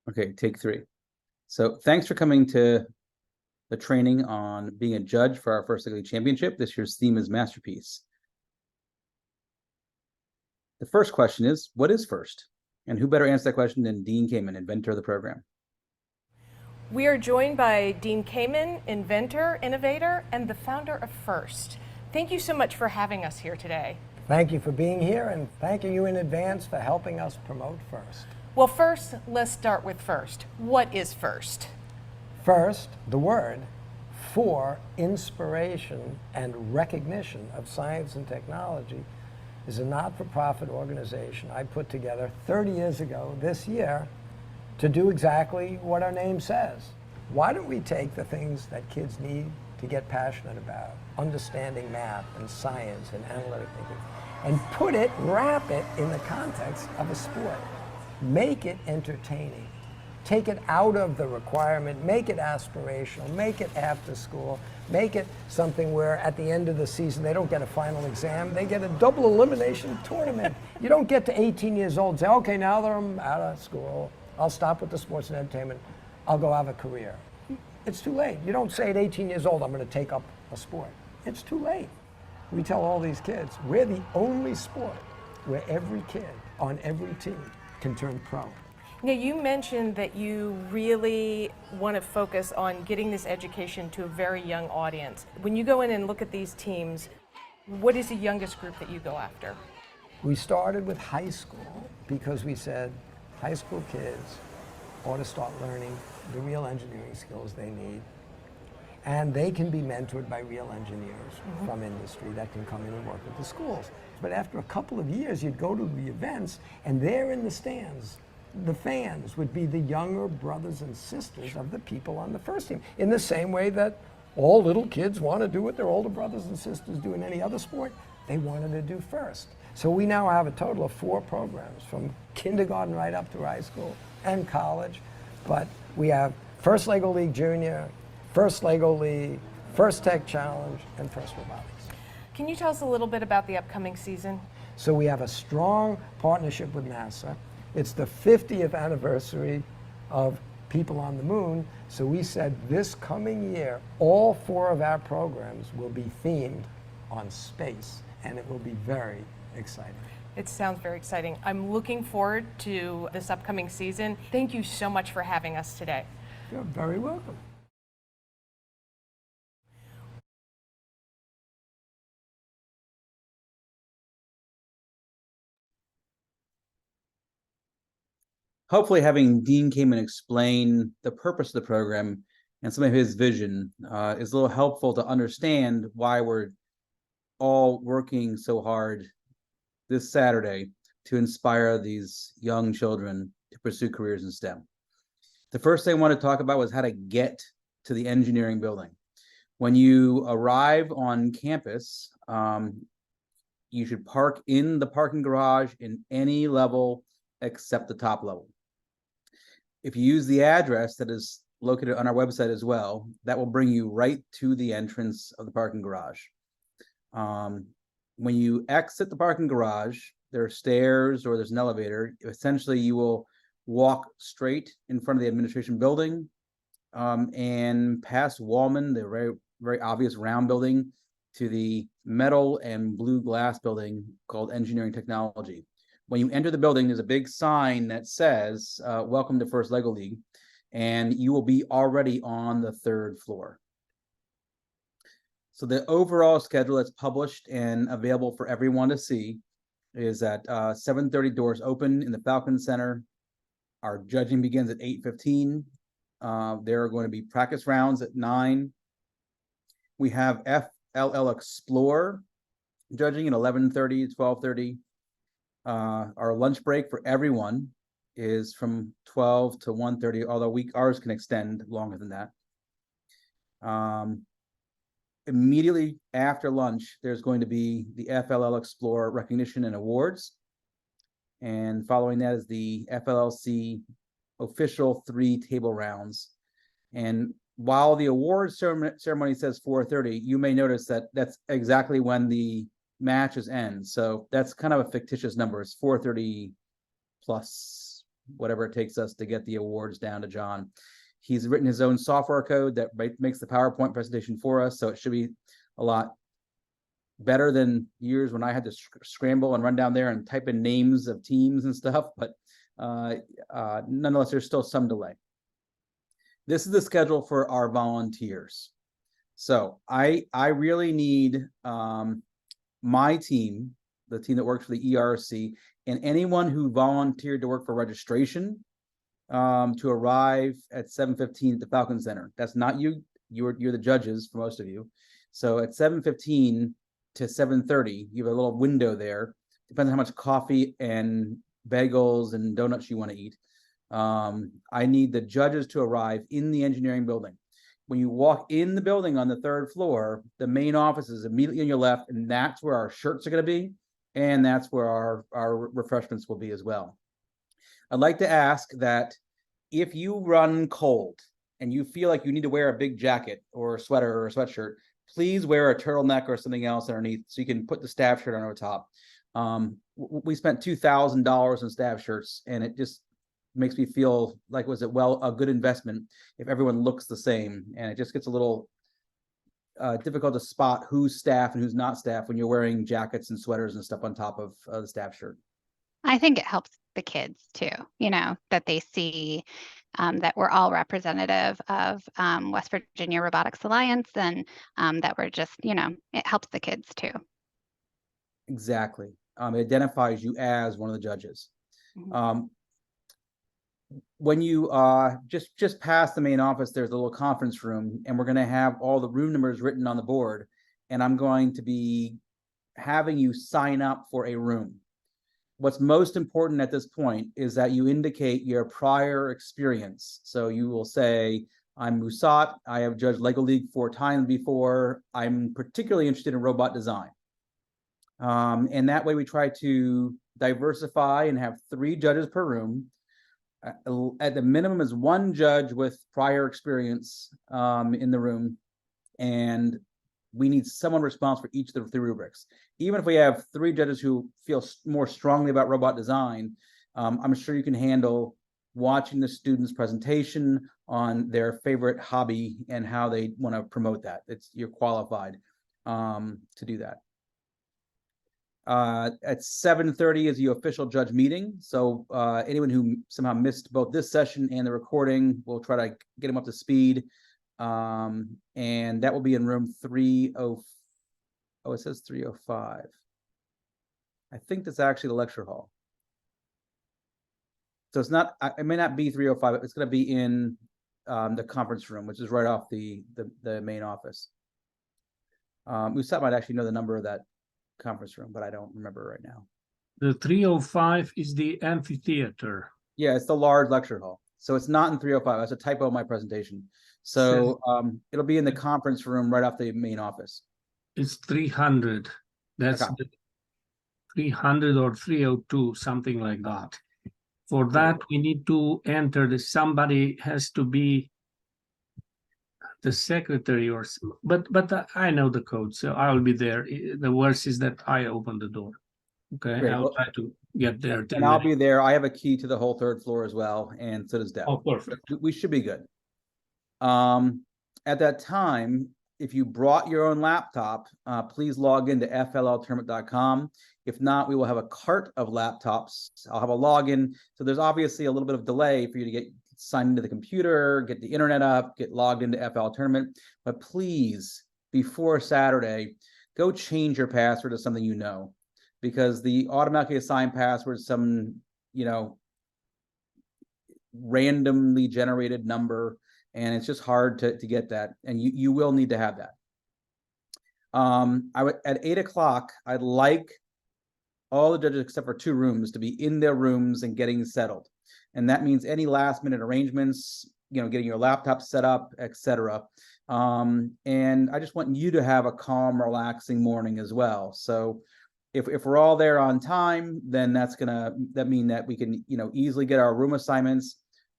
Okay, take three. So thanks for coming to the training on being a judge for our First League Championship. This year's theme is Masterpiece. The first question is, what is FIRST? And who better answer that question than Dean Kamen, inventor of the program? We are joined by Dean Kamen, inventor, innovator, and the founder of FIRST. Thank you so much for having us here today. Thank you for being here, and thanking you in advance for helping us promote FIRST. Well, first, let's start with FIRST. What is FIRST? FIRST, the word for inspiration and recognition of science and technology, is a not-for-profit organization I put together 30 years ago this year to do exactly what our name says. Why don't we take the things that kids need to get passionate about, understanding math and science and analytic thinking, and wrap it in the context of a sport. Make it entertaining. Take it out of the requirement, make it aspirational, make it after school, make it something where at the end of the season they don't get a final exam, they get a double elimination tournament. You don't get to 18 years old and say, okay, now that I'm out of school, I'll stop with the sports and entertainment, I'll go have a career. It's too late. You don't say at 18 years old, I'm going to take up a sport. It's too late. We tell all these kids, we're the only sport where every kid on every team can turn pro. Now, you mentioned that you really want to focus on getting this education to a very young audience. When you go in and look at these teams, what is the youngest group that you go after? We started with high school because we said high school kids ought to start learning the real engineering skills they need. And they can be mentored by real engineers from industry that can come in and work with the schools. But after a couple of years, you'd go to the events, and there in the stands, the fans would be the younger brothers and sisters of the people on the first team, in the same way that all little kids want to do what their older brothers and sisters do in any other sport. They wanted to do FIRST. So we now have a total of 4 programs, from kindergarten right up to high school and college. But we have FIRST Lego League Junior, FIRST Lego League, FIRST Tech Challenge, and FIRST Robotics. Can you tell us a little bit about the upcoming season? So we have a strong partnership with NASA. It's the 50th anniversary of people on the moon. So we said this coming year, all 4 of our programs will be themed on space, and it will be very exciting. It sounds very exciting. I'm looking forward to this upcoming season. Thank you so much for having us today. You're very welcome. Hopefully having Dean Kamen explain the purpose of the program and some of his vision is a little helpful to understand why we're all working so hard this Saturday to inspire these young children to pursue careers in STEM. The first thing I want to talk about was how to get to the engineering building. When you arrive on campus, you should park in the parking garage in any level except the top level. If you use the address that is located on our website as well, that will bring you right to the entrance of the parking garage. When you exit the parking garage, there are stairs or there's an elevator. Essentially, you will walk straight in front of the administration building and past Wallman, the very, very obvious round building, to the metal and blue glass building called Engineering Technology. When you enter the building, there's a big sign that says, welcome to FIRST Lego League, and you will be already on the 3rd floor. So the overall schedule that's published and available for everyone to see is at 7:30 doors open in the Falcon Center. Our judging begins at 8:15. There are going to be practice rounds at 9. We have FLL Explore judging at 11:30 to 12:30. Our lunch break for everyone is from 12 to 1:30, although ours can extend longer than that. Immediately after lunch, there's going to be the FLL Explore recognition and awards. And following that is the FLLC official 3 table rounds. And while the awards ceremony says 4:30, you may notice that that's exactly when the matches end. So that's kind of a fictitious number. It's 4:30 plus whatever it takes us to get the awards down to John. He's written his own software code that makes the PowerPoint presentation for us, so it should be a lot better than years when I had to scramble and run down there and type in names of teams and stuff, but nonetheless, there's still some delay. This is the schedule for our volunteers. So I really need my team, the team that works for the ERC, and anyone who volunteered to work for registration to arrive at 7:15 at the Falcon Center. That's not you. You're the judges for most of you. So at 7:15 to 7:30, you have a little window there. Depends on how much coffee and bagels and donuts you want to eat. I need the judges to arrive in the engineering building. When you walk in the building on the 3rd floor, the main office is immediately on your left, and that's where our shirts are going to be, and that's where our refreshments will be as well. I'd like to ask that if you run cold and you feel like you need to wear a big jacket or a sweater or a sweatshirt, please wear a turtleneck or something else underneath so you can put the staff shirt on over top. We spent $2,000 in staff shirts, and it just makes me feel like a good investment if everyone looks the same, and it just gets a little difficult to spot who's staff and who's not staff when you're wearing jackets and sweaters and stuff on top of the staff shirt. I think it helps the kids too, that they see that we're all representative of West Virginia Robotics Alliance, and that we're just, it helps the kids too. Exactly. It identifies you as one of the judges. Mm-hmm. When you just past the main office, there's a little conference room, and we're going to have all the room numbers written on the board, and I'm going to be having you sign up for a room. What's most important at this point is that you indicate your prior experience. So you will say, I'm Musat, I have judged Lego League 4 times before, I'm particularly interested in robot design. And that way we try to diversify and have 3 judges per room. At the minimum is 1 judge with prior experience in the room, and we need someone responsible for each of the 3 rubrics. Even if we have 3 judges who feel more strongly about robot design, I'm sure you can handle watching the students' presentation on their favorite hobby and how they want to promote that. You're qualified to do that. At 7:30 is the official judge meeting. So anyone who somehow missed both this session and the recording, we'll try to get them up to speed. And that will be in room 305. Oh, it says 305. I think that's actually the lecture hall. So it's not, it may not be 305, but it's going to be in the conference room, which is right off the main office. Musat might actually know the number of that conference room, but I don't remember right now. The 305 is the amphitheater. Yeah, it's the large lecture hall. So it's not in 305. That's a typo in my presentation. So it'll be in the conference room right off the main office. It's 300. That's Okay. 300 or 302, something like that. For that, we need to enter somebody has to be the secretary but I know the code, so I'll be there. The worst is that I open the door. Okay, Great. I'll try to get there. And I'll be there. I have a key to the whole 3rd floor as well, and so does Deb. Oh, perfect. We should be good. At that time, if you brought your own laptop, please log into FLLtournament.com. If not, we will have a cart of laptops. I'll have a login. So there's obviously a little bit of delay for you to get signed into the computer, get the internet up, get logged into FLL Tournament. But please, before Saturday, go change your password to something you know, because the automatically assigned password is some, randomly generated number, and it's just hard to get that, and you will need to have that. At 8 o'clock, I'd like all the judges except for 2 rooms to be in their rooms and getting settled, and that means any last minute arrangements, getting your laptop set up, etc. And I just want you to have a calm, relaxing morning as well. So if we're all there on time, then that mean that we can easily get our room assignments,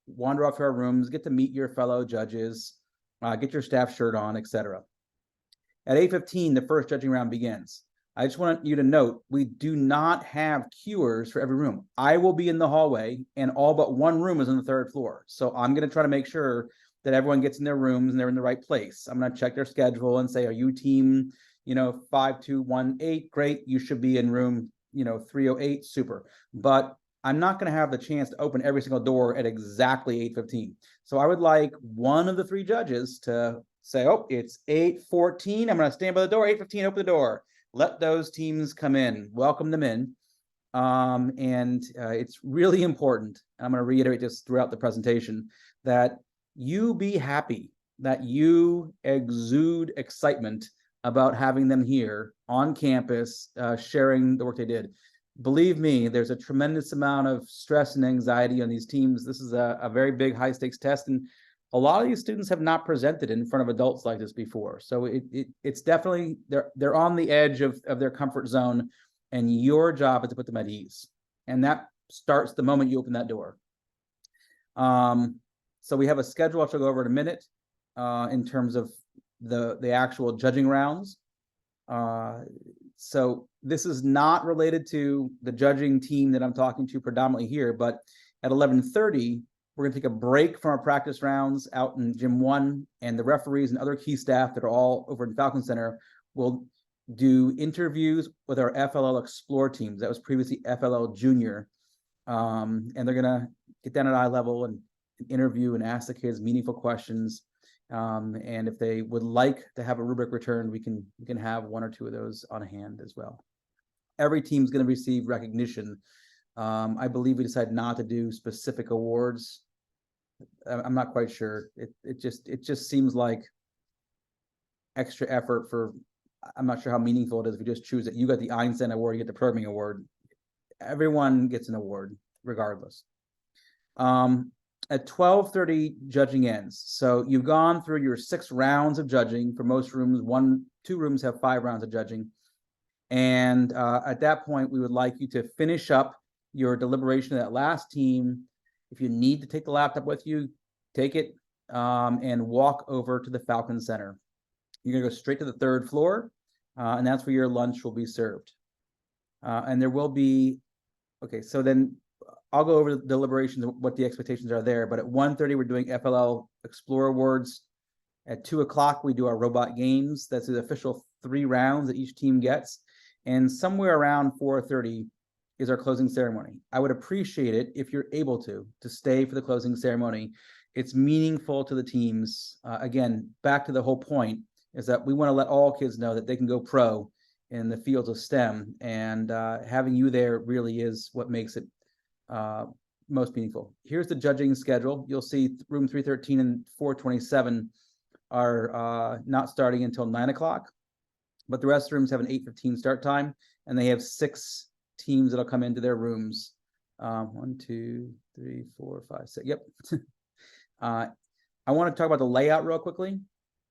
wander off to our rooms, get to meet your fellow judges, get your staff shirt on, etc. At 8:15, the first judging round begins. I just want you to note, we do not have cuers for every room. I will be in the hallway and all but one room is on the 3rd floor. So I'm going to try to make sure that everyone gets in their rooms and they're in the right place. I'm going to check their schedule and say, are you team, 5218? Great. You should be in room, 308. Super. But I'm not going to have the chance to open every single door at exactly 8:15. So I would like one of the 3 judges to say, oh, it's 8:14. I'm going to stand by the door. 8:15, open the door. Let those teams come in, welcome them in. It's really important, and I'm going to reiterate this throughout the presentation, that you be happy, that you exude excitement about having them here on campus, sharing the work they did. Believe me, there's a tremendous amount of stress and anxiety on these teams. This is a very big high stakes test, and a lot of these students have not presented in front of adults like this before. So it's definitely, they're on the edge of their comfort zone, and your job is to put them at ease. And that starts the moment you open that door. So we have a schedule, which I'll go over in a minute, in terms of the actual judging rounds. So this is not related to the judging team that I'm talking to predominantly here, but at 11:30, we're going to take a break from our practice rounds out in Gym 1, and the referees and other key staff that are all over in Falcon Center will do interviews with our FLL Explore teams. That was previously FLL Junior. And they're going to get down at eye level and interview and ask the kids meaningful questions. And if they would like to have a rubric returned, we can have 1 or 2 of those on hand as well. Every team's going to receive recognition. I believe we decided not to do specific awards. I'm not quite sure. It just seems like extra effort for, I'm not sure how meaningful it is if we just choose it. You got the Einstein Award, you get the Programming Award. Everyone gets an award regardless. At 12:30, judging ends. So you've gone through your 6 rounds of judging. For most rooms, 2 rooms have 5 rounds of judging. And at that point, we would like you to finish up your deliberation of that last team. If you need to take the laptop with you, take it, and walk over to the Falcon Center. You're going to go straight to the 3rd floor, and that's where your lunch will be served. And there will be, okay, so then I'll go over the deliberations of what the expectations are there. But at 1:30, we're doing FLL Explore Awards. At 2 o'clock, we do our robot games. That's the official 3 rounds that each team gets. And somewhere around 4:30 is our closing ceremony. I would appreciate it if you're able to stay for the closing ceremony. It's meaningful to the teams. Again, back to the whole point is that we want to let all kids know that they can go pro in the fields of STEM, and having you there really is what makes it most meaningful. Here's the judging schedule. You'll see room 313 and 427 are not starting until 9 o'clock, but the rest of the rooms have an 8:15 start time, and they have 6 teams that'll come into their rooms. 1, 2, 3, 4, 5, 6. Yep. I want to talk about the layout real quickly.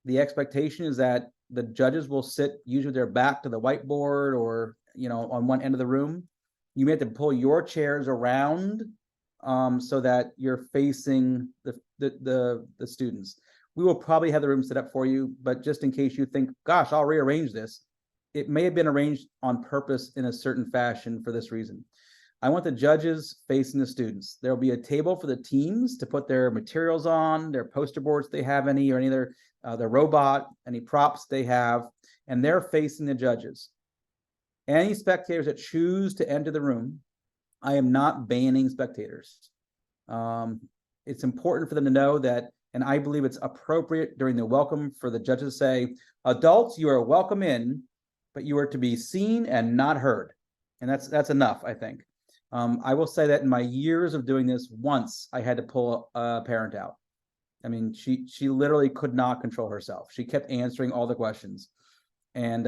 The expectation is that the judges will sit usually with their back to the whiteboard or, on one end of the room. You may have to pull your chairs around so that you're facing the students. We will probably have the room set up for you, but just in case you think, gosh, I'll rearrange this, it may have been arranged on purpose in a certain fashion for this reason. I want the judges facing the students. There will be a table for the teams to put their materials on, their poster boards if they have any, or any of their robot, any props they have, and they're facing the judges. Any spectators that choose to enter the room, I am not banning spectators. It's important for them to know that, and I believe it's appropriate during the welcome for the judges to say, adults, you are welcome in, but you are to be seen and not heard. And that's enough, I think. I will say that in my years of doing this, once I had to pull a parent out. I mean, she literally could not control herself. She kept answering all the questions. And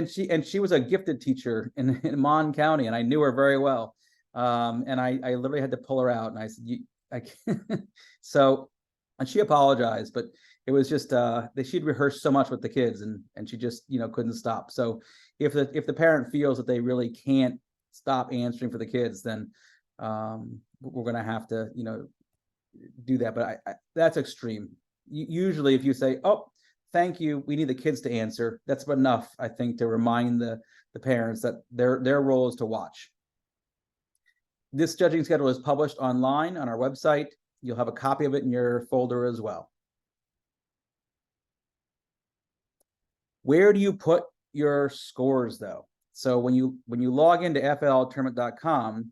she was a gifted teacher in Mon County, and I knew her very well. And I literally had to pull her out, and I said, I can't. So, and she apologized, but it was just that she'd rehearsed so much with the kids, and she just couldn't stop. So if the parent feels that they really can't stop answering for the kids, then we're gonna have to do that. But that's extreme. Usually, if you say, oh, thank you. We need the kids to answer. That's enough, I think, to remind the parents that their role is to watch. This judging schedule is published online on our website. You'll have a copy of it in your folder as well. Where do you put your scores though? So when you log into FLLtournament.com,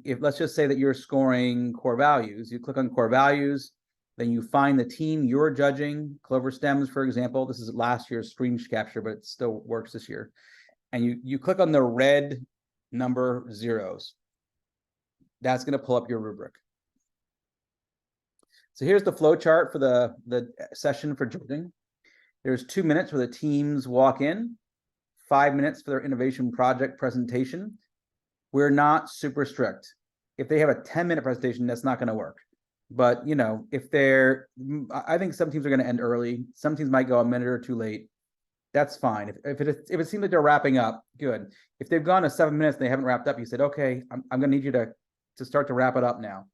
if let's just say that you're scoring core values, you click on core values, then you find the team you're judging, Clover Stems, for example. This is last year's screen capture, but it still works this year. And you click on the red number zeros. That's going to pull up your rubric. So here's the flow chart for the session for judging. There's 2 minutes where the teams walk in, 5 minutes for their innovation project presentation. We're not super strict. If they have a 10-minute presentation, that's not going to work. But, you know, if I think some teams are going to end early. Some teams might go a minute or two late. That's fine. If it seems like they're wrapping up, good. If they've gone to 7 minutes and they haven't wrapped up, you said, okay, I'm going to need you to start to wrap it up now.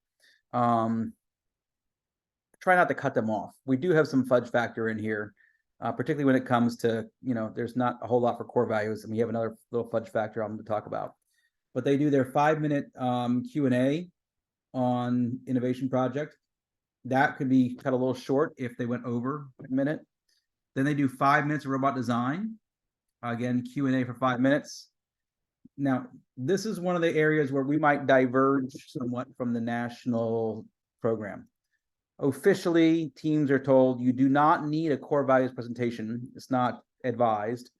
Try not to cut them off. We do have some fudge factor in here, particularly when it comes to, you know, there's not a whole lot for core values, and we have another little fudge factor I'm going to talk about. But they do their 5-minute Q&A on innovation project. That could be cut a little short if they went over a minute. Then they do 5 minutes of robot design. Again, Q&A for 5 minutes. Now, this is one of the areas where we might diverge somewhat from the national program. Officially, teams are told you do not need a core values presentation. It's not advised.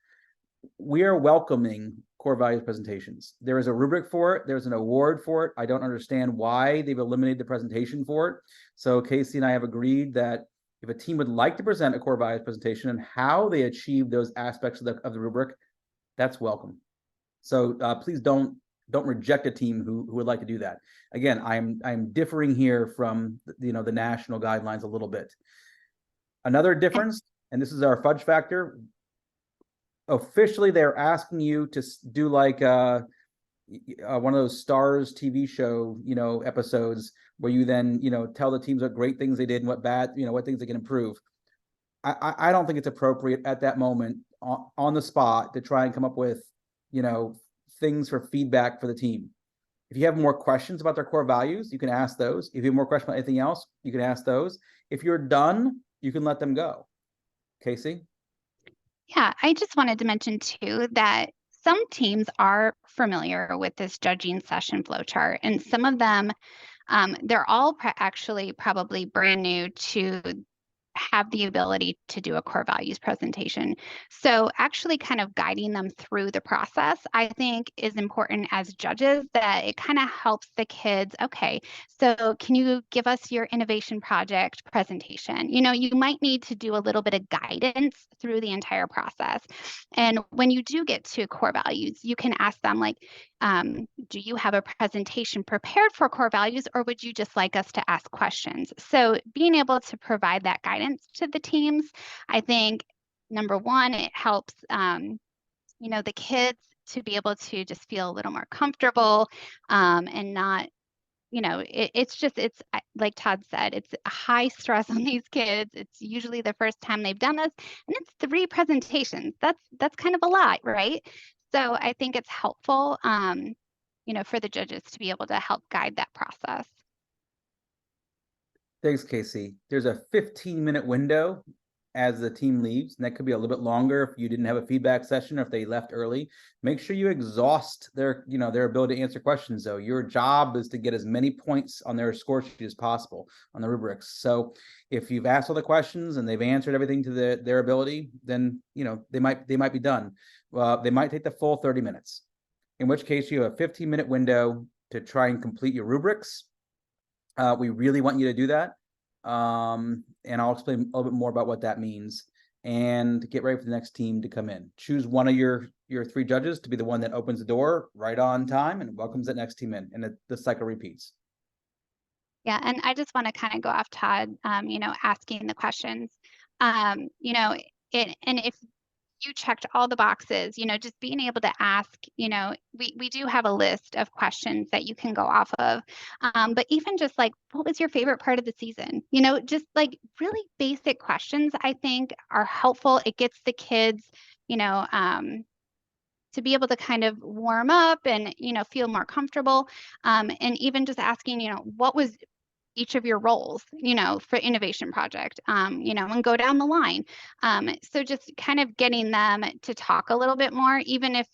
We are welcoming core values presentations. There is a rubric for it. There's an award for it. I don't understand why they've eliminated the presentation for it. So Casey and I have agreed that if a team would like to present a core values presentation and how they achieve those aspects of the rubric, that's welcome. So please don't reject a team who would like to do that. Again, I'm differing here from the national guidelines a little bit. Another difference, and this is our fudge factor. Officially, they're asking you to do like one of those Stars TV show, episodes where you then, tell the teams what great things they did and what bad, what things they can improve. I don't think it's appropriate at that moment on the spot to try and come up with, things for feedback for the team. If you have more questions about their core values, you can ask those. If you have more questions about anything else, you can ask those. If you're done, you can let them go. Casey? Yeah, I just wanted to mention too that some teams are familiar with this judging session flowchart, and some of them, they're all actually probably brand new to have the ability to do a core values presentation. So actually kind of guiding them through the process, I think is important as judges, that it kind of helps the kids. Okay, so can you give us your innovation project presentation? You might need to do a little bit of guidance through the entire process. And when you do get to core values, you can ask them like, do you have a presentation prepared for core values, or would you just like us to ask questions? So being able to provide that guidance to the teams, I think, number one, it helps, the kids to be able to just feel a little more comfortable and not, it's like Todd said, it's high stress on these kids. It's usually the first time they've done this, and it's 3 presentations. That's kind of a lot, right? So I think it's helpful, for the judges to be able to help guide that process. Thanks, Casey. There's a 15-minute window as the team leaves, and that could be a little bit longer if you didn't have a feedback session or if they left early. Make sure you exhaust their ability to answer questions, though. Your job is to get as many points on their score sheet as possible on the rubrics. So if you've asked all the questions and they've answered everything to their ability, then they might be done. They might take the full 30 minutes, in which case you have a 15-minute window to try and complete your rubrics. We really want you to do that. And I'll explain a little bit more about what that means, and get ready for the next team to come in. Choose one of your 3 judges to be the one that opens the door right on time and welcomes that next team in, and the cycle repeats. Yeah, and I just want to kind of go off Todd, asking the questions, and if you checked all the boxes, just being able to ask, we do have a list of questions that you can go off of. But even just like, what was your favorite part of the season? Just like really basic questions, I think are helpful. It gets the kids, to be able to kind of warm up and, feel more comfortable. And even just asking, what was each of your roles, for innovation project, and go down the line. So just kind of getting them to talk a little bit more, even if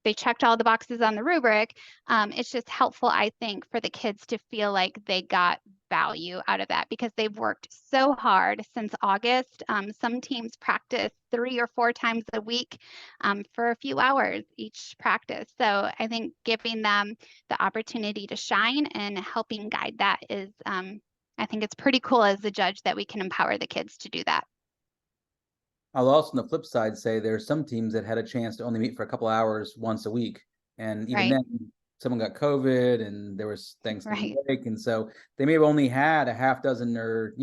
they checked all the boxes on the rubric. It's just helpful, I think, for the kids to feel like they got value out of that because they've worked so hard since August. Some teams practice 3 or 4 times a week for a few hours each practice. So I think giving them the opportunity to shine and helping guide that is, I think it's pretty cool as a judge that we can empower the kids to do that. I'll also, on the flip side, say there's some teams that had a chance to only meet for a couple hours once a week. And even Right. then, someone got COVID and there was Thanksgiving Right. break. And so they may have only had a half dozen or,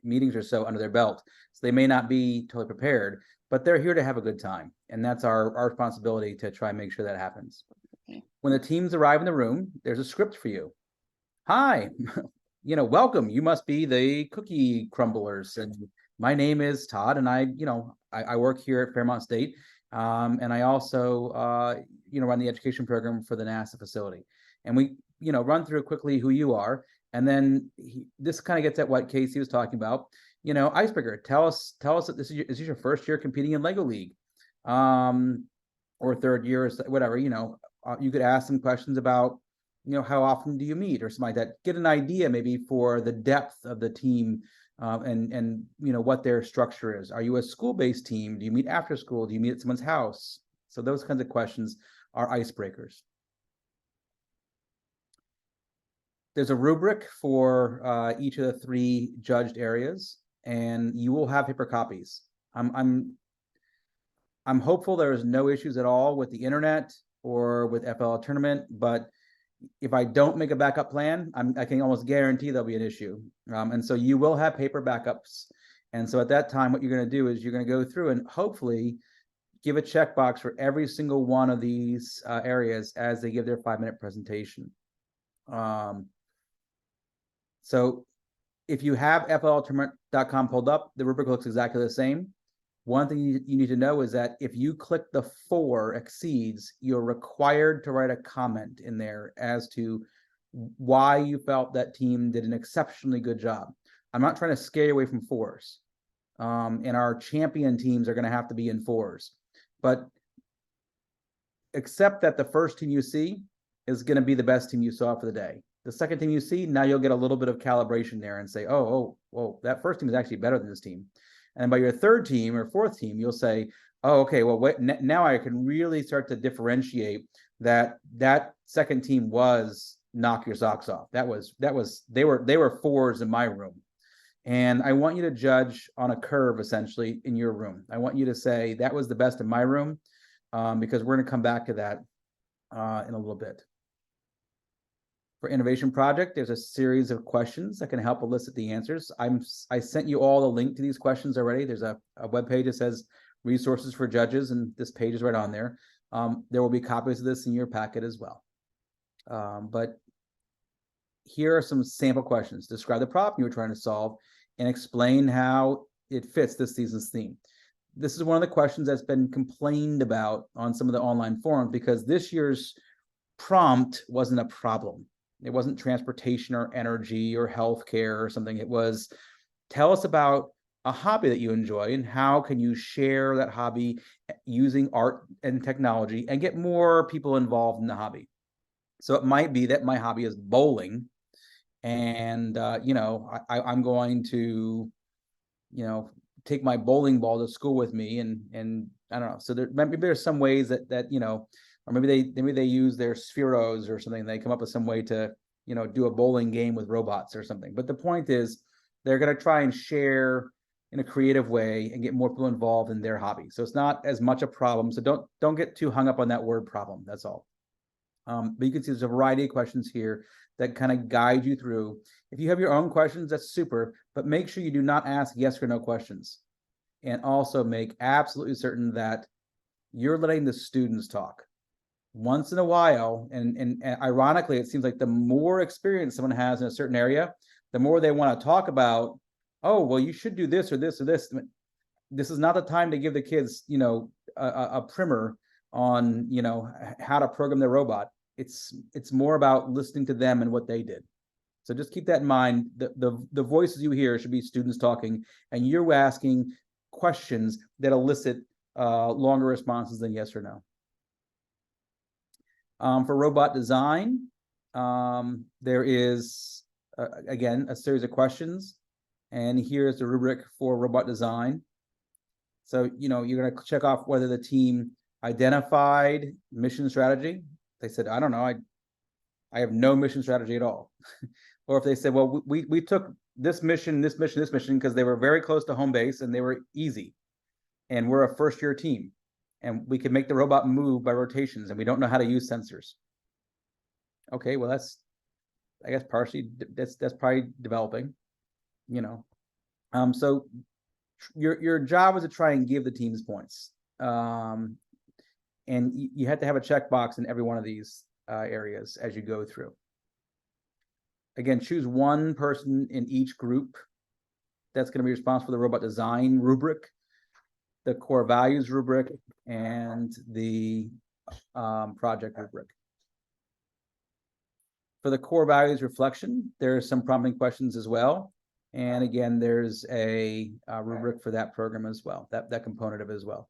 meetings or so under their belt. So they may not be totally prepared, but they're here to have a good time. And that's our responsibility to try and make sure that happens. Okay. When the teams arrive in the room, there's a script for you. Hi, welcome. You must be the cookie crumblers. And my name is Todd, and I work here at Fairmont State, and I also run the education program for the NASA facility. And we run through quickly who you are, and then this kind of gets at what Casey was talking about. Icebreaker. Tell us that this is your first year competing in Lego League, or third year, or whatever. You could ask some questions about how often do you meet or something like that. Get an idea maybe for the depth of the team. And what their structure is. Are you a school-based team? Do you meet after school? Do you meet at someone's house? So those kinds of questions are icebreakers. There's a rubric for each of the 3 judged areas, and you will have paper copies. I'm hopeful there is no issues at all with the internet or with FLL tournament, but if I don't make a backup plan, I can almost guarantee there'll be an issue. And so you will have paper backups. And so at that time, what you're going to do is you're going to go through and hopefully give a checkbox for every single one of these areas as they give their 5-minute presentation. So if you have FLLtournament.com pulled up, the rubric looks exactly the same. One thing you need to know is that if you click the 4 exceeds, you're required to write a comment in there as to why you felt that team did an exceptionally good job. I'm not trying to scare you away from 4s. And our champion teams are going to have to be in 4s. But accept that the first team you see is going to be the best team you saw for the day. The second team you see, now you'll get a little bit of calibration there and say, oh, that first team is actually better than this team. And by your 3rd team or 4th team, you'll say, oh, okay, well, now I can really start to differentiate that 2nd team was knock your socks off. They were 4s in my room. And I want you to judge on a curve, essentially, in your room. I want you to say that was the best in my room, because we're going to come back to that in a little bit. For Innovation Project, there's a series of questions that can help elicit the answers. I sent you all a link to these questions already. There's a webpage that says resources for judges, and this page is right on there. There will be copies of this in your packet as well. But here are some sample questions. Describe the problem you were trying to solve and explain how it fits this season's theme. This is one of the questions that's been complained about on some of the online forums because this year's prompt wasn't a problem. It wasn't transportation or energy or healthcare or something. It was, tell us about a hobby that you enjoy and how can you share that hobby using art and technology and get more people involved in the hobby. So it might be that my hobby is bowling, and I'm going to take my bowling ball to school with me, and I don't know. So maybe there's some ways that or maybe they use their spheros or something. They come up with some way to do a bowling game with robots or something. But the point is, they're going to try and share in a creative way and get more people involved in their hobby. So it's not as much a problem. So don't get too hung up on that word problem. That's all. But you can see there's a variety of questions here that kind of guide you through. If you have your own questions, that's super. But make sure you do not ask yes or no questions. and also make absolutely certain that you're letting the students talk. Once in a while, and ironically, it seems like the more experience someone has in a certain area, the more they want to talk about, oh, well, you should do this or this or this. This is not the time to give the kids, a primer on, how to program their robot. It's more about listening to them and what they did. So just keep that in mind. The voices you hear should be students talking, and you're asking questions that elicit longer responses than yes or no. For robot design, there is, again, a series of questions. And here's the rubric for robot design. So, you're going to check off whether the team identified mission strategy. They said, I don't know, I have no mission strategy at all. Or if they said, well, we took this mission, because they were very close to home base and they were easy. And we're a first-year team. And we can make the robot move by rotations, and we don't know how to use sensors. Okay, well, that's, I guess, partially, that's probably developing, So your job is to try and give the teams points. And you have to have a checkbox in every one of these areas as you go through. Again, choose one person in each group that's going to be responsible for the robot design rubric, the core values rubric, and the project rubric. For the core values reflection, there's some prompting questions as well. And again, there's a rubric for that program as well, that component of it as well.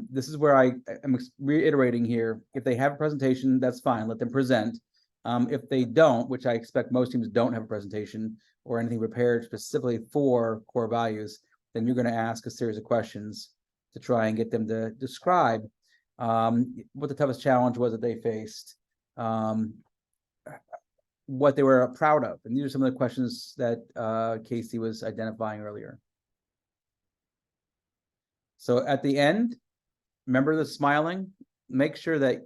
This is where I am reiterating here. If they have a presentation, that's fine, let them present. If they don't, which I expect most teams don't have a presentation or anything prepared specifically for core values, then you're going to ask a series of questions to try and get them to describe what the toughest challenge was that they faced, what they were proud of. And these are some of the questions that Casey was identifying earlier. So at the end, remember the smiling. Make sure that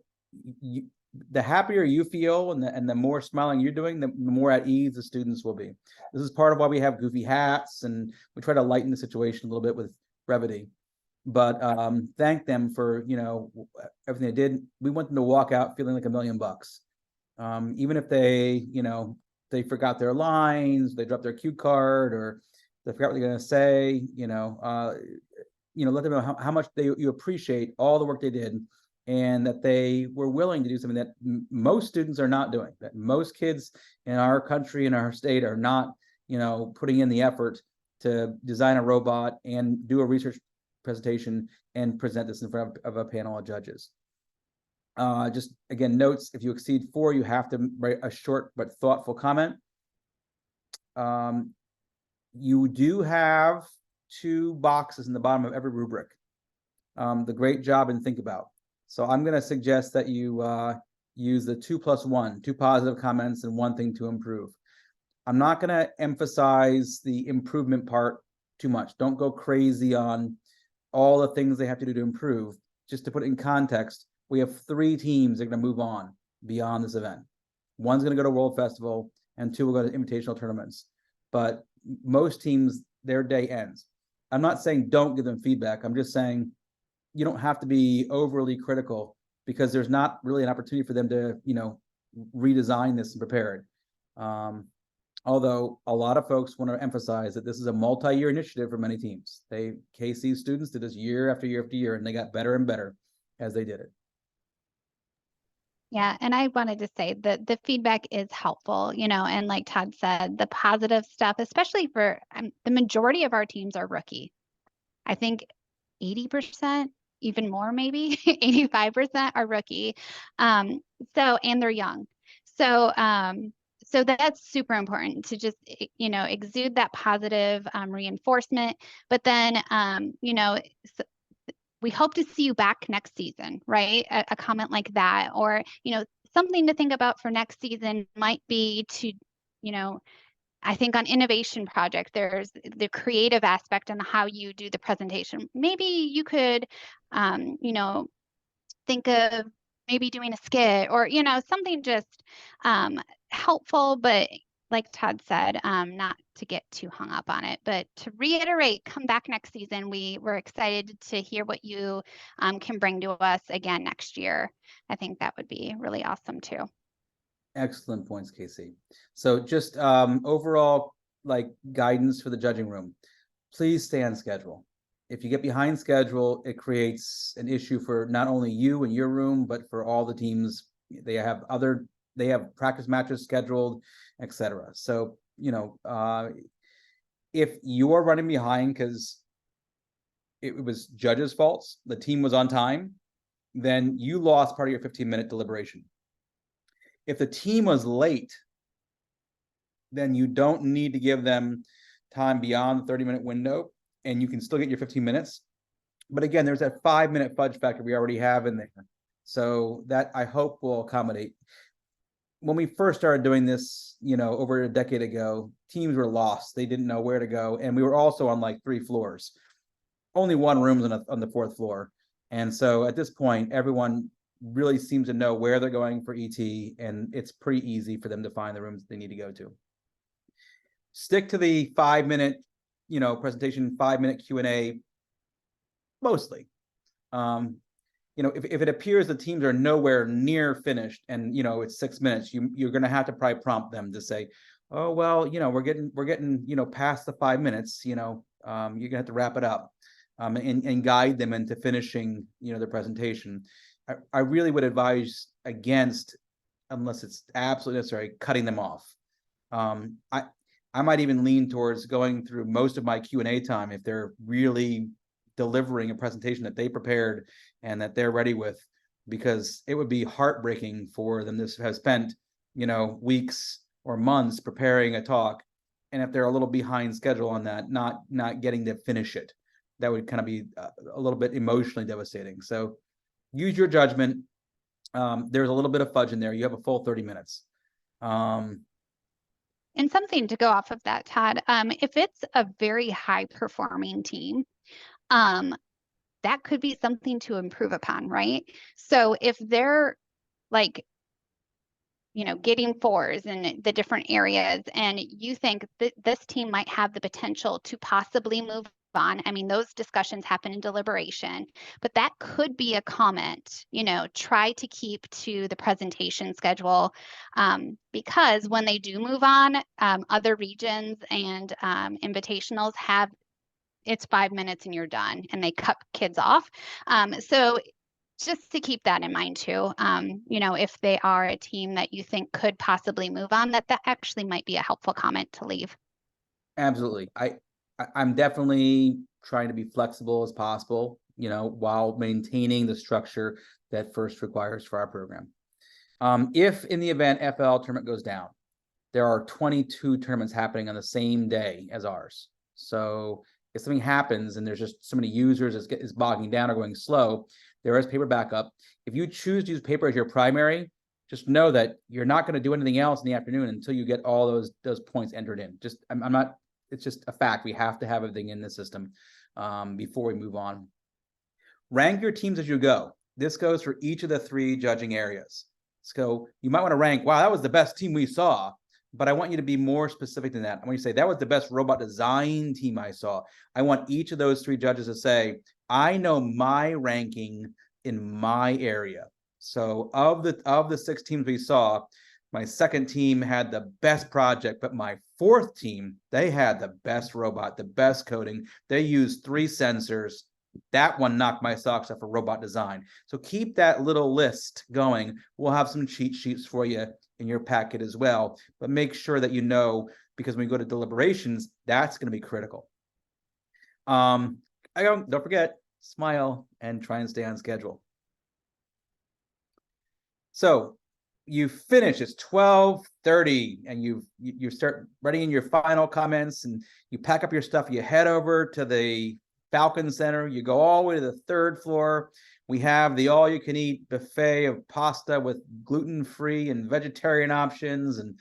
the happier you feel and the more smiling you're doing, the more at ease the students will be. This is part of why we have goofy hats, and we try to lighten the situation a little bit with brevity. But thank them for everything they did. We want them to walk out feeling like $1 million. Even if they they forgot their lines, they dropped their cue card, or they forgot what they're going to say. Let them know how much you appreciate all the work they did, and that they were willing to do something that most students are not doing, that most kids in our country and our state are not, putting in the effort to design a robot and do a research presentation and present this in front of a panel of judges. Just again, notes, if you exceed 4, you have to write a short but thoughtful comment. You do have 2 boxes in the bottom of every rubric. The great job and think about. So I'm going to suggest that you use the 2+1, 2 positive comments and 1 thing to improve. I'm not going to emphasize the improvement part too much. Don't go crazy on all the things they have to do to improve. Just to put it in context, we have 3 teams that are going to move on beyond this event. One's going to go to World Festival, and 2 will go to invitational tournaments. But most teams, their day ends. I'm not saying don't give them feedback. I'm just saying you don't have to be overly critical, because there's not really an opportunity for them to, redesign this and prepare it. Although a lot of folks want to emphasize that this is a multi-year initiative for many teams. KC students did this year after year after year, and they got better and better as they did it. Yeah, and I wanted to say that the feedback is helpful, and like Todd said, the positive stuff, especially for the majority of our teams are rookie. I think 80%, even more, maybe 85% are rookie. And they're young. So that's super important to just, exude that positive reinforcement. But then, we hope to see you back next season, right? A comment like that, or, something to think about for next season might be to, I think on innovation project, there's the creative aspect and how you do the presentation. Maybe you could, think of maybe doing a skit or, something just helpful, but like Todd said, not to get too hung up on it, but to reiterate, come back next season. We're excited to hear what you can bring to us again next year. I think that would be really awesome too. Excellent points, Casey. So just overall, like, guidance for the judging room, please stay on schedule. If you get behind schedule, it creates an issue for not only you and your room, but for all the teams. They have practice matches scheduled, etc. So, if you're running behind because it was judges' faults, the team was on time, then you lost part of your 15-minute deliberation. If the team was late, then you don't need to give them time beyond the 30-minute window, and you can still get your 15 minutes. But again, there's that 5-minute fudge factor we already have in there. So that, I hope, will accommodate. When we first started doing this, over a decade ago, teams were lost. They didn't know where to go. And we were also on like 3 floors. Only one room's on the 4th floor. And so at this point, everyone really seems to know where they're going for ET, and it's pretty easy for them to find the rooms they need to go to. Stick to the 5-minute, presentation, 5-minute Q&A, mostly. If it appears the teams are nowhere near finished and, it's 6 minutes, you're going to have to probably prompt them to say, oh, well, we're getting, past the 5 minutes, you're going to have to wrap it up, and guide them into finishing, the presentation. I really would advise against, unless it's absolutely necessary, cutting them off. I might even lean towards going through most of my Q&A time if they're really delivering a presentation that they prepared and that they're ready with, because it would be heartbreaking for them to have spent, weeks or months preparing a talk, and if they're a little behind schedule on that, not getting to finish it, that would kind of be a little bit emotionally devastating. So use your judgment. There's a little bit of fudge in there. You have a full 30 minutes. And something to go off of that, Todd, if it's a very high performing team, that could be something to improve upon, right? So if they're like, getting 4s in the different areas, and you think that this team might have the potential to possibly move on. I mean, those discussions happen in deliberation, but that could be a comment, try to keep to the presentation schedule, because when they do move on, other regions and invitationals have, it's 5 minutes and you're done, and they cut kids off. So just to keep that in mind too, if they are a team that you think could possibly move on, that actually might be a helpful comment to leave. Absolutely. I'm definitely trying to be flexible as possible, while maintaining the structure that FIRST requires for our program. If in the event FLL tournament goes down, there are 22 tournaments happening on the same day as ours. So if something happens and there's just so many users, it's bogging down or going slow, there is paper backup. If you choose to use paper as your primary, just know that you're not going to do anything else in the afternoon until you get all those points entered in. I'm not. It's just a fact. We have to have everything in the system before we move on. Rank your teams as you go. This goes for each of the 3 judging areas. So you might want to rank, wow, that was the best team we saw, but I want you to be more specific than that. I want you to say, that was the best robot design team I saw. I want each of those 3 judges to say, I know my ranking in my area. So of the 6 teams we saw, my second team had the best project, but my 4th team, they had the best robot, the best coding. They used 3 sensors. That one knocked my socks off for robot design. So keep that little list going. We'll have some cheat sheets for you in your packet as well, but make sure that because when we go to deliberations, that's going to be critical. Don't forget, smile and try and stay on schedule. So you finish, it's 12:30, and you start writing in your final comments, and you pack up your stuff, you head over to the Falcon Center, you go all the way to the 3rd floor. We have the all-you-can-eat buffet of pasta with gluten-free and vegetarian options, and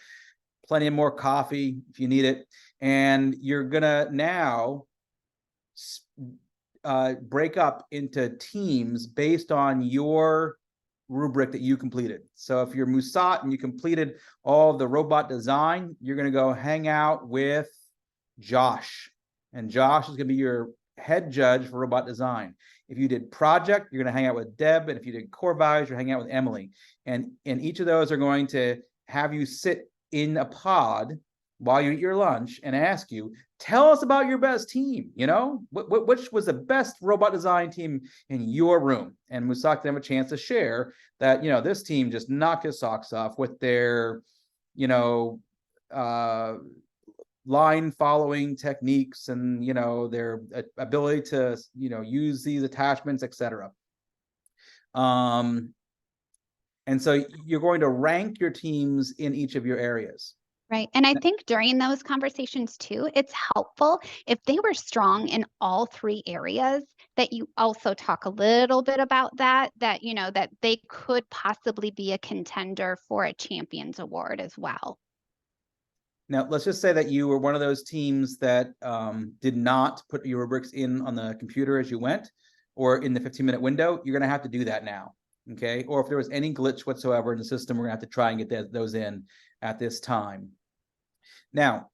plenty of more coffee if you need it. And you're gonna now break up into teams based on your rubric that you completed. So if you're Musat and you completed all of the robot design, you're going to go hang out with Josh. And Josh is going to be your head judge for robot design. If you did project, you're going to hang out with Deb. And if you did core values, you're hanging out with Emily. And each of those are going to have you sit in a pod while you eat your lunch and ask you, tell us about your best team. You know, which was the best robot design team in your room? And Musat can have a chance to share that, you know, this team just knocked his socks off with their, you know, line following techniques and, you know, their ability to, you know, use these attachments, etc. And so you're going to rank your teams in each of your areas. Right. And I think during those conversations too, it's helpful if they were strong in all three areas, that you also talk a little bit about that, you know, that they could possibly be a contender for a champions award as well. Now, let's just say that you were one of those teams that did not put your rubrics in on the computer as you went, or in the 15-minute window. You're going to have to do that now. Okay. Or if there was any glitch whatsoever in the system, we're going to have to try and get those in at this time. Now,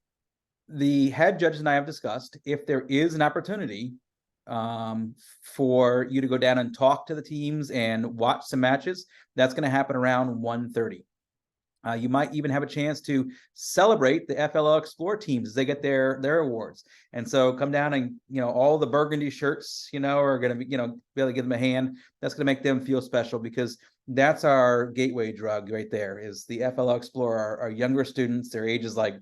the head judges and I have discussed, if there is an opportunity for you to go down and talk to the teams and watch some matches, that's going to happen around 1:30. You might even have a chance to celebrate the FLL Explore teams as they get their awards. And so come down and, you know, all the burgundy shirts, you know, are going to be, you know, be able to give them a hand. That's going to make them feel special, because that's our gateway drug right there, is the FLL Explore, our younger students. Their ages like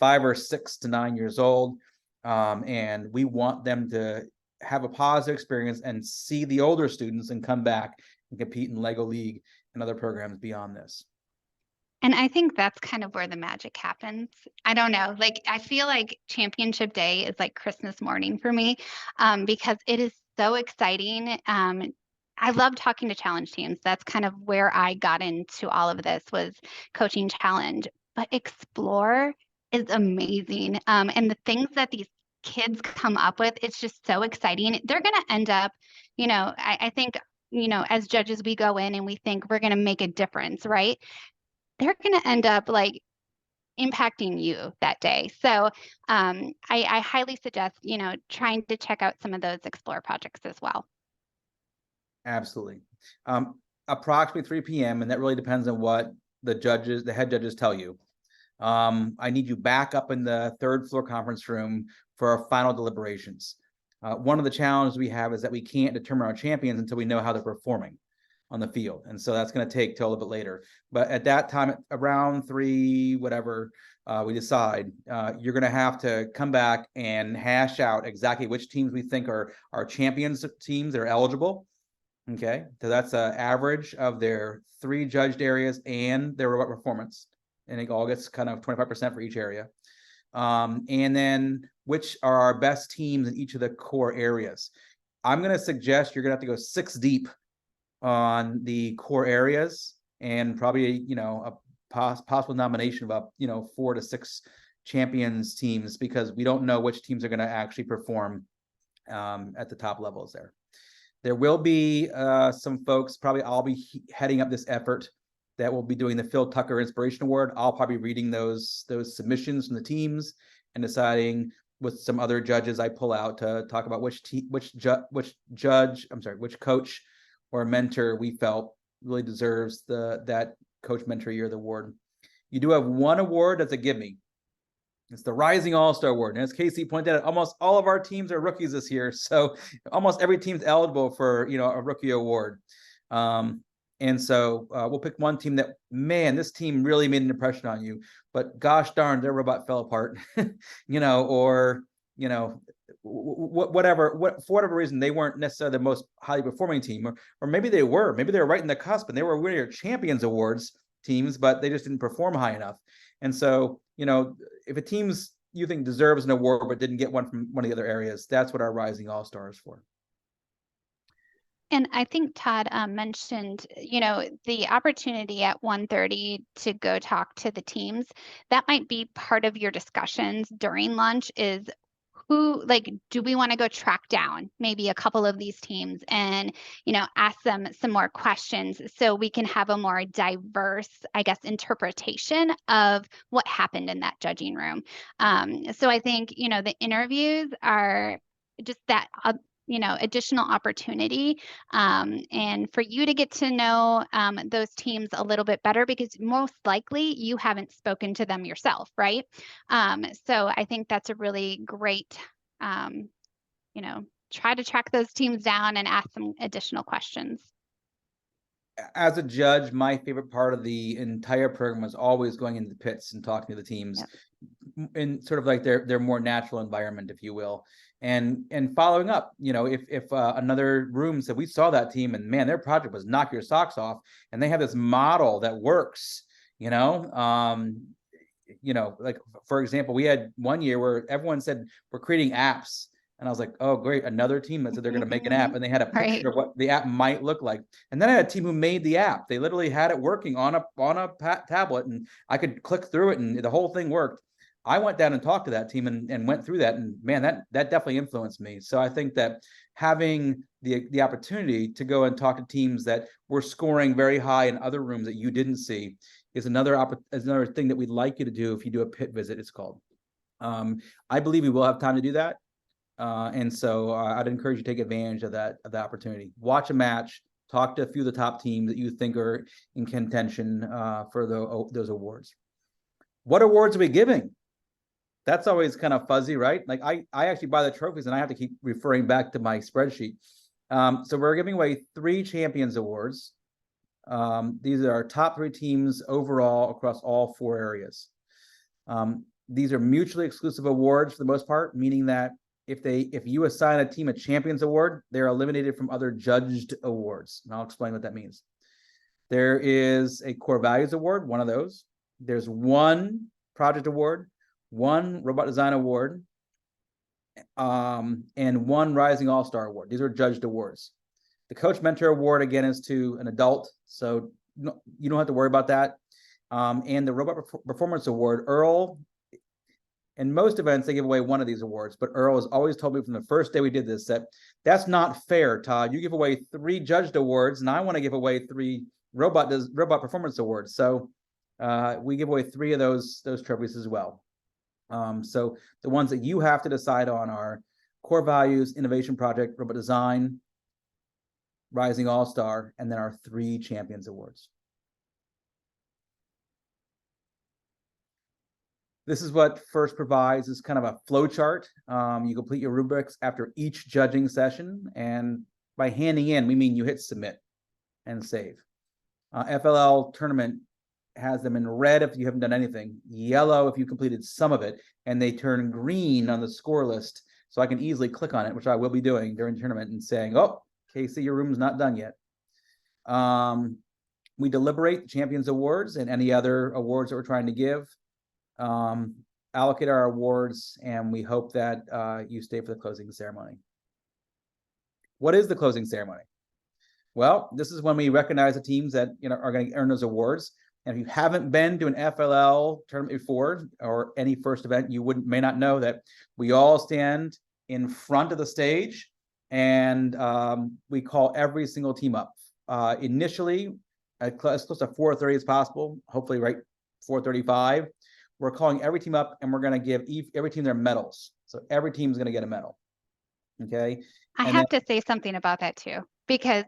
5 or 6 to 9 years old. And we want them to have a positive experience and see the older students and come back and compete in LEGO League and other programs beyond this. And I think that's kind of where the magic happens. I don't know, like, I feel like championship day is like Christmas morning for me, because it is so exciting. I love talking to challenge teams. That's kind of where I got into all of this, was coaching challenge. But Explore is amazing. And the things that these kids come up with, it's just so exciting. They're going to end up, you know, I think, you know, as judges, we go in and we think we're going to make a difference, right? They're going to end up like impacting you that day. So I highly suggest, you know, trying to check out some of those Explore projects as well. Absolutely. Approximately 3 p.m. And that really depends on what the head judges tell you. I need you back up in the 3rd floor conference room for our final deliberations. One of the challenges we have is that we can't determine our champions until we know how they're performing on the field. And so that's going to take till a little bit later. But at that time, around 3, whatever we decide, you're going to have to come back and hash out exactly which teams we think are our champions teams that are eligible. Okay. So that's an average of their 3 judged areas and their robot performance. And it all gets kind of 25% for each area. And then which are our best teams in each of the core areas. I'm going to suggest you're going to have to go 6 deep on the core areas, and probably, you know, a possible nomination of up, you know, 4 to 6 champions teams, because we don't know which teams are going to actually perform at the top levels there. There will be some folks, probably I'll be heading up this effort, that will be doing the Phil Tucker Inspiration Award. I'll probably be reading those submissions from the teams and deciding with some other judges I pull out to talk about which coach or mentor we felt really deserves that coach mentor year of the award. You do have one award that's a give me. It's the Rising All-Star Award. And as Casey pointed out, almost all of our teams are rookies this year. So almost every team's eligible for, you know, a rookie award. And so we'll pick one team that, man, this team really made an impression on you, but gosh darn, their robot fell apart, you know, or, you know, for whatever reason, they weren't necessarily the most highly performing team, or maybe they were right in the cusp and they were winning your champions awards teams, but they just didn't perform high enough. And so, you know, if a team's you think deserves an award but didn't get one from one of the other areas, that's what our Rising All-Star is for. And I think Todd mentioned, you know, the opportunity at 1:30 to go talk to the teams. That might be part of your discussions during lunch, is who, like, do we want to go track down maybe a couple of these teams and, ask them some more questions so we can have a more diverse, I guess, interpretation of what happened in that judging room. So I think, the interviews are just that, additional opportunity, and for you to get to know those teams a little bit better, because most likely you haven't spoken to them yourself, right? So I think that's a really great, try to track those teams down and ask some additional questions. As a judge, my favorite part of the entire program was always going into the pits and talking to the teams in sort of like their more natural environment, if you will, and following up. If another room said we saw that team and man, their project was knock your socks off, and they have this model that works. Like for example, we had one year where everyone said we're creating apps. And I was like, oh, great. Another team that said they're going to make an app, and they had a picture of what the app might look like. And then I had a team who made the app. They literally had it working on a tablet, and I could click through it and the whole thing worked. I went down and talked to that team and went through that. And man, that definitely influenced me. So I think that having the opportunity to go and talk to teams that were scoring very high in other rooms that you didn't see is another thing that we'd like you to do if you do a pit visit, it's called. I believe we will have time to do that. And so I'd encourage you to take advantage of that opportunity. Watch a match, talk to a few of the top teams that you think are in contention for those awards. What awards are we giving? That's always kind of fuzzy, right? Like I actually buy the trophies and I have to keep referring back to my spreadsheet. So we're giving away 3 Champions Awards. These are our top 3 teams overall across all 4 areas. These are mutually exclusive awards for the most part, meaning that if you assign a team a Champions Award, they're eliminated from other judged awards. And I'll explain what that means. There is a Core Values Award, one of those. There's 1 Project Award, 1 Robot Design Award, and 1 Rising All-Star Award. These are judged awards. The Coach Mentor Award, again, is to an adult, so you don't have to worry about that. And the Robot Performance Award, Earl, in most events, they give away 1 of these awards, but Earl has always told me from the first day we did this that that's not fair, Todd. You give away 3 judged awards, and I want to give away 3 robot performance awards. So we give away 3 of those trophies as well. So the ones that you have to decide on are Core Values, Innovation Project, Robot Design, Rising All-Star, and then our 3 Champions Awards. This is what FIRST provides, is kind of a flow chart. You complete your rubrics after each judging session, and by handing in, we mean you hit submit and save. FLL tournament has them in red if you haven't done anything, yellow if you completed some of it, and they turn green on the score list. So I can easily click on it, which I will be doing during the tournament, and saying, oh, Casey, your room's not done yet. We deliberate the Champions Awards and any other awards that we're trying to give. Allocate our awards, and we hope that you stay for the closing ceremony. What is the closing ceremony? Well, this is when we recognize the teams that are going to earn those awards. And if you haven't been to an FLL tournament before, or any FIRST event, you may not know that we all stand in front of the stage, and we call every single team up. Initially, as close to 4:30 as possible, hopefully right 4:35. We're calling every team up, and we're going to give every team their medals. So every team is going to get a medal. Okay. I have to say something about that too, because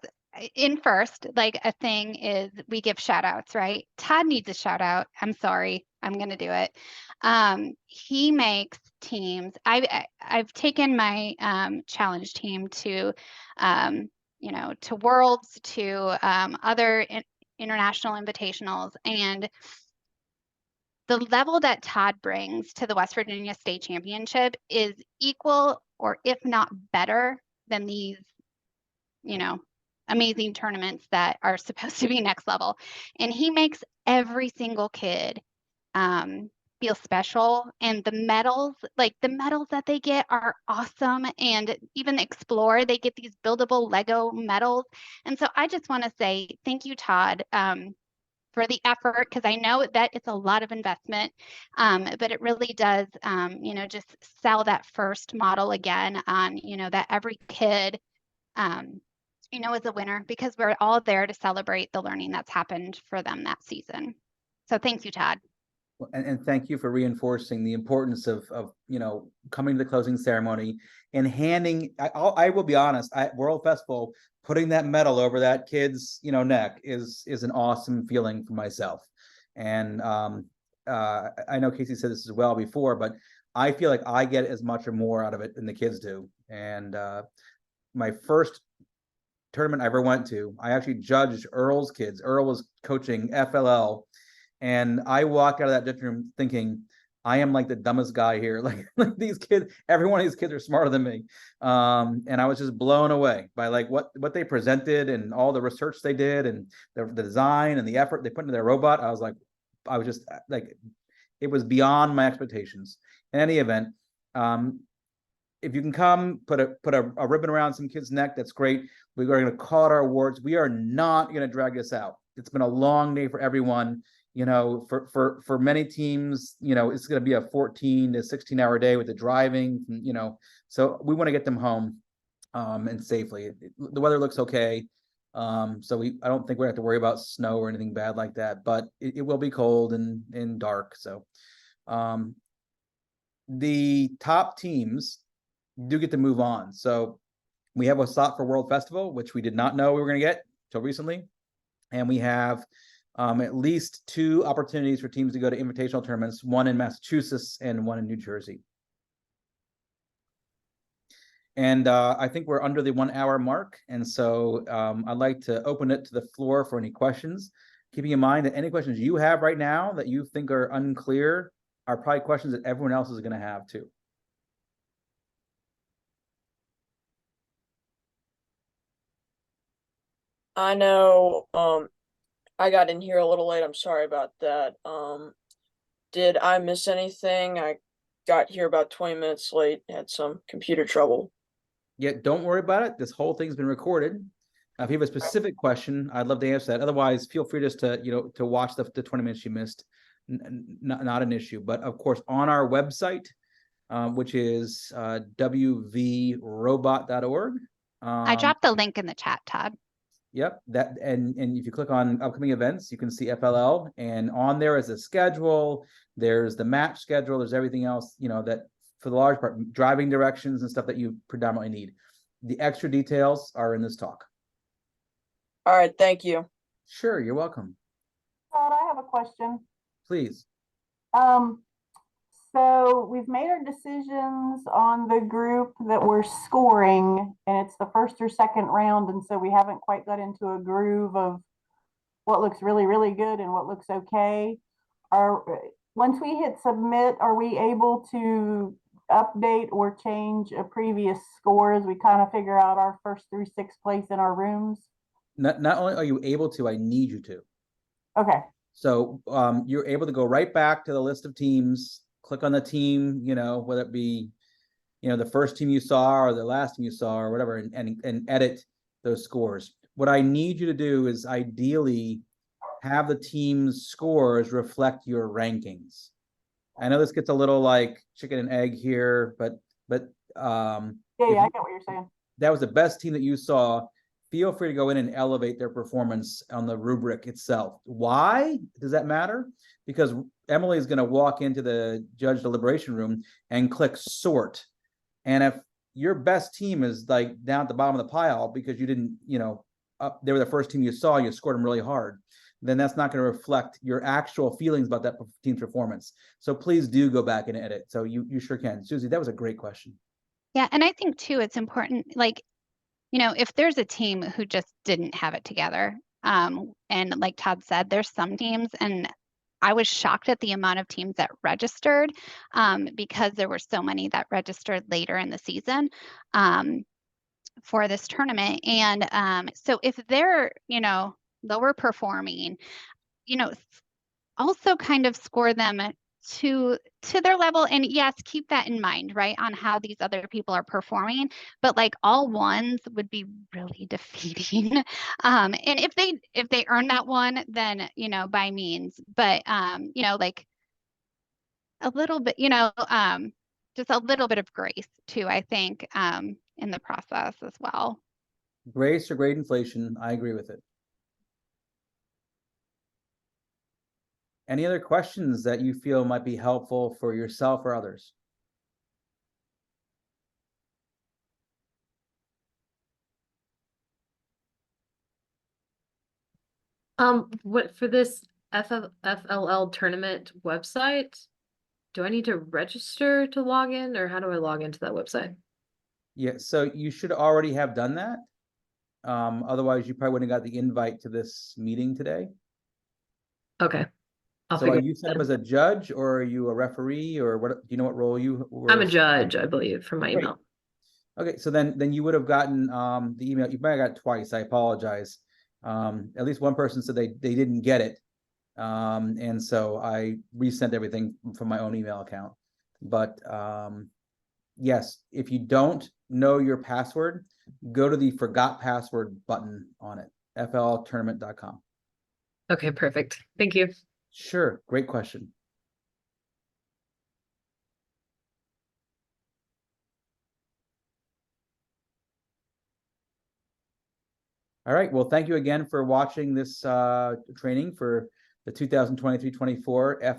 in FIRST, like, a thing is we give shout outs, right? Todd needs a shout out. I'm sorry. I'm going to do it. He makes teams. I've taken my challenge team to, to Worlds, to other international invitationals, and the level that Todd brings to the West Virginia State Championship is equal, or if not better, than these, amazing tournaments that are supposed to be next level. And he makes every single kid feel special. And the medals that they get are awesome. And even Explore, they get these buildable Lego medals. And so I just want to say thank you, Todd. for the effort, because I know that it's a lot of investment, but it really does, you know, just sell that first model again on, you know, that every kid, you know, is a winner, because we're all there to celebrate the learning that's happened for them that season. So thank you, Todd. And thank you for reinforcing the importance of you know, coming to the closing ceremony and handing. I will be honest. World Festival, putting that medal over that kid's, you know, neck is an awesome feeling for myself. And I know Casey said this as well before, but I feel like I get as much or more out of it than the kids do. And my first tournament I ever went to, I actually judged Earl's kids. Earl was coaching FLL. And I walk out of that judging room thinking, I am like the dumbest guy here. Like these kids, every one of these kids are smarter than me. And I was just blown away by like what they presented and all the research they did and the design and the effort they put into their robot. I was just like, it was beyond my expectations. In any event, if you can come, put a ribbon around some kid's neck, that's great. We are going to call it our awards. We are not going to drag this out. It's been a long day for everyone. You know, for many teams, you know, it's going to be a 14 to 16 hour day with the driving, you know, so we want to get them home and safely. The weather looks okay. So I don't think we have to worry about snow or anything bad like that, but it will be cold and dark. So the top teams do get to move on. So we have a slot for World Festival, which we did not know we were going to get till recently. And we have at least 2 opportunities for teams to go to invitational tournaments, one in Massachusetts and one in New Jersey. And I think we're under the 1 hour mark. And so I'd like to open it to the floor for any questions, keeping in mind that any questions you have right now that you think are unclear are probably questions that everyone else is going to have too. I know, I got in here a little late. I'm sorry about that. Did I miss anything? I got here about 20 minutes late, had some computer trouble. Yeah, don't worry about it. This whole thing's been recorded. If you have a specific question, I'd love to answer that. Otherwise, feel free just to, you know, to watch the 20 minutes you missed. Not an issue. But of course, on our website, which is wvrobot.org. I dropped the link in the chat, Todd. Yep, that and if you click on upcoming events, you can see FLL, and on there is a schedule. There's the match schedule. There's everything else, you know, that for the large part, driving directions and stuff that you predominantly need. The extra details are in this talk. All right, thank you. Sure, you're welcome. Todd, I have a question. Please. So we've made our decisions on the group that we're scoring, and it's the first or second round, and so we haven't quite got into a groove of what looks really, really good and what looks okay. Once we hit submit, are we able to update or change a previous score as we kind of figure out our 1st through 6th place in our rooms? Not only are you able to, I need you to. Okay. So you're able to go right back to the list of teams, click on the team, you know, whether it be, you know, the first team you saw or the last team you saw or whatever, and edit those scores. What I need you to do is ideally have the team's scores reflect your rankings. I know this gets a little like chicken and egg here, but Yeah, I get what you're saying. that was the best team that you saw, feel free to go in and elevate their performance on the rubric itself. Why does that matter? Because Emily is going to walk into the judge deliberation room and click sort. And if your best team is like down at the bottom of the pile because you didn't, you know, they were the first team you saw, you scored them really hard, then that's not going to reflect your actual feelings about that team's performance. So please do go back and edit. So you sure can. Susie, that was a great question. Yeah, and I think too, it's important, like, you know, if there's a team who just didn't have it together, and like Todd said, there's some teams, and I was shocked at the amount of teams that registered, because there were so many that registered later in the season for this tournament. And so if they're, you know, lower performing, you know, also kind of score them to their level. And yes, keep that in mind, right, on how these other people are performing. But like all ones would be really defeating. And if they earn that one, then, you know, by means. But you know, like a little bit, you know, just a little bit of grace too, I think, in the process as well. Grace or grade inflation, I agree with it. Any other questions that you feel might be helpful for yourself or others? What for this FLL tournament website? Do I need to register to log in, or how do I log into that website? Yeah, so you should already have done that. Otherwise you probably wouldn't have got the invite to this meeting today. Okay. I'll So are figure you it set up out. as a judge, or are you a referee, or what? Do you know what role you were? I'm a judge, I believe, from my Great. email. Okay, so then you would have gotten the email. You might have got it twice. I apologize. At least one person said they didn't get it. And so I resent everything from my own email account. But yes, if you don't know your password, go to the forgot password button on it, fltournament.com. Okay, perfect. Thank you. Sure, great question. All right, well, thank you again for watching this training for the 2023-24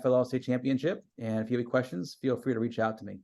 FLL State Championship. And if you have any questions, feel free to reach out to me.